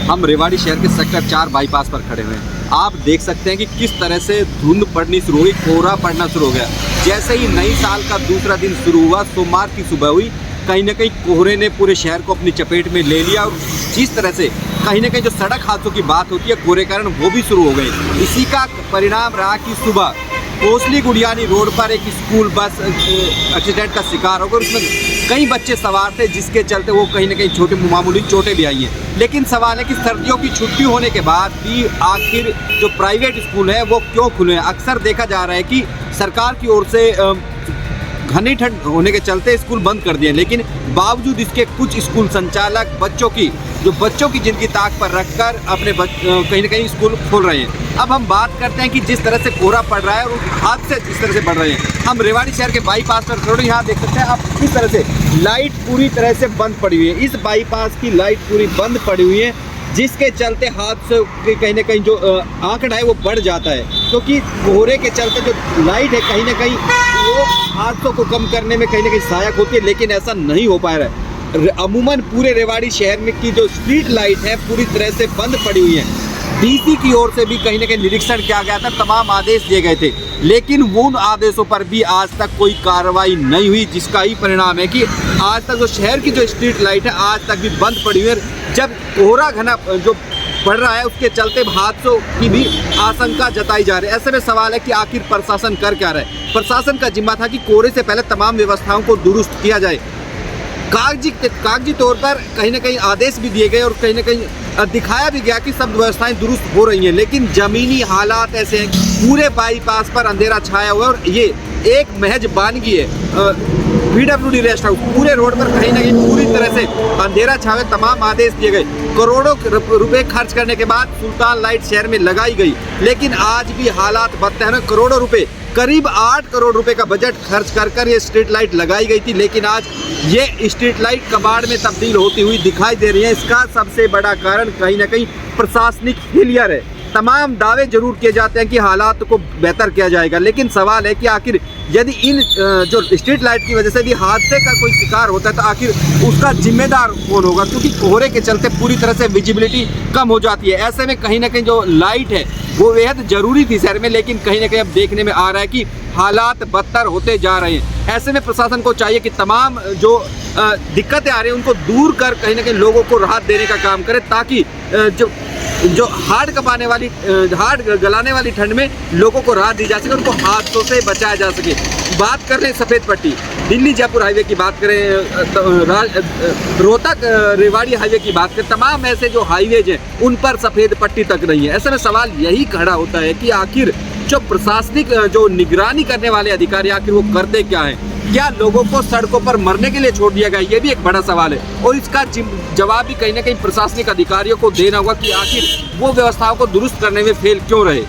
हम रेवाड़ी शहर के सेक्टर 4 बाईपास पर खड़े हुए हैं। आप देख सकते हैं कि किस तरह से धुंध पड़नी शुरू हुई, कोहरा पड़ना शुरू हो गया। जैसे ही नई साल का दूसरा दिन शुरू हुआ, सोमवार की सुबह हुई, कहीं ना कहीं कोहरे ने पूरे शहर को अपनी चपेट में ले लिया। और जिस तरह से कहीं ना कहीं जो सड़क हादसों की बात होती है, कोहरे कारण वो भी शुरू हो गए। इसी का परिणाम रहा कि सुबह कोसली गुड़ियानी रोड पर एक स्कूल बस एक्सीडेंट का शिकार हो गया। उसमें कई बच्चे सवार थे, जिसके चलते वो कहीं ना कहीं छोटे मामूली चोटें भी आई हैं। लेकिन सवाल है कि सर्दियों की छुट्टी होने के बाद भी आखिर जो प्राइवेट स्कूल है वो क्यों खुले हैं। अक्सर देखा जा रहा है कि सरकार की ओर से घनी ठंड होने के चलते स्कूल बंद कर दिए, लेकिन बावजूद इसके कुछ स्कूल संचालक बच्चों की जिंदगी ताक पर रखकर अपने कहीं ना कहीं स्कूल खोल रहे हैं। अब हम बात करते हैं कि जिस तरह से कोहरा पड़ रहा है और हादसे जिस तरह से बढ़ रहे हैं। हम रेवाड़ी शहर के बाईपास पर खड़े, यहाँ देख सकते हैं आप किस तरह से लाइट पूरी तरह से बंद पड़ी हुई है। इस बाईपास की लाइट पूरी बंद पड़ी हुई है, जिसके चलते हादसे कहीं ना कहीं जो आंकड़ा है वो बढ़ जाता है, क्योंकि कोहरे के चलते जो लाइट है कहीं ना कहीं वो हादसों को कम करने में कहीं ना कहीं सहायक होती है, लेकिन ऐसा नहीं हो पा रहा है। अमूमन पूरे रेवाड़ी शहर में की जो स्ट्रीट लाइट है पूरी तरह से बंद पड़ी हुई है। डीसी की ओर से भी कहीं ना कहीं निरीक्षण किया गया था, तमाम आदेश दिए गए थे, लेकिन उन आदेशों पर भी आज तक कोई कार्रवाई नहीं हुई, जिसका ही परिणाम है कि आज तक जो शहर की जो स्ट्रीट लाइट है आज तक भी बंद पड़ी हुई है। जब कोहरा घना जो बढ़ रहा है उसके चलते हादसों की भी आशंका जताई जा रही है। ऐसे में सवाल है कि आखिर प्रशासन कर क्या रहा है। प्रशासन का जिम्मा था कि कोहरे से पहले तमाम व्यवस्थाओं को दुरुस्त किया जाए। कागजी तौर पर कहीं ना कहीं आदेश भी दिए गए और कहीं ना कहीं दिखाया भी गया कि सब व्यवस्थाएं दुरुस्त हो रही हैं, लेकिन ज़मीनी हालात ऐसे हैं। पूरे बाईपास पर अंधेरा छाया हुआ है और ये एक महज वानगी है। PWD रेस्ट हाउस पूरे रोड पर कहीं ना कहीं पूरी तरह से अंधेरा छावे। तमाम आदेश दिए गए, करोड़ों रुपए खर्च करने के बाद सुल्तान लाइट शहर में लगाई गई, लेकिन आज भी हालात बदतर हैं। करोड़ों रुपए, करीब 8 करोड़ रुपए का बजट खर्च कर ये स्ट्रीट लाइट लगाई गई थी, लेकिन आज ये स्ट्रीट लाइट कबाड़ में तब्दील होती हुई दिखाई दे रही है। इसका सबसे बड़ा कारण कहीं ना कहीं प्रशासनिक फेलियर है। तमाम दावे जरूर किए जाते हैं कि हालात को बेहतर किया जाएगा, लेकिन सवाल है कि आखिर यदि इन जो स्ट्रीट लाइट की वजह से भी हादसे का कोई शिकार होता है तो आखिर उसका जिम्मेदार कौन होगा, क्योंकि कोहरे के चलते पूरी तरह से विजिबिलिटी कम हो जाती है। ऐसे में कहीं ना कहीं जो लाइट है वो बेहद जरूरी थी शहर में, लेकिन कहीं ना कहीं अब देखने में आ रहा है कि हालात बदतर होते जा रहे हैं। ऐसे में प्रशासन को चाहिए कि तमाम जो दिक्कतें आ रही हैं उनको दूर कर कहीं ना कहीं लोगों को राहत देने का काम करे, ताकि जो हार्ड गलाने वाली ठंड में लोगों को राहत दी जा सके, उनको हादसों से बचाया जा सके। बात कर रहे हैं सफ़ेद पट्टी दिल्ली जयपुर हाईवे की बात करें, रोहतक रेवाड़ी हाईवे की बात करें, तमाम ऐसे जो हाईवेज हैं उन पर सफ़ेद पट्टी तक नहीं है। ऐसे में सवाल यही खड़ा होता है कि आखिर जो प्रशासनिक जो निगरानी करने वाले अधिकारी आखिर वो करते क्या हैं। क्या लोगों को सड़कों पर मरने के लिए छोड़ दिया गया, ये भी एक बड़ा सवाल है, और इसका जवाब भी कहीं ना कहीं प्रशासनिक अधिकारियों को देना होगा कि आखिर वो व्यवस्थाओं को दुरुस्त करने में फेल क्यों रहे।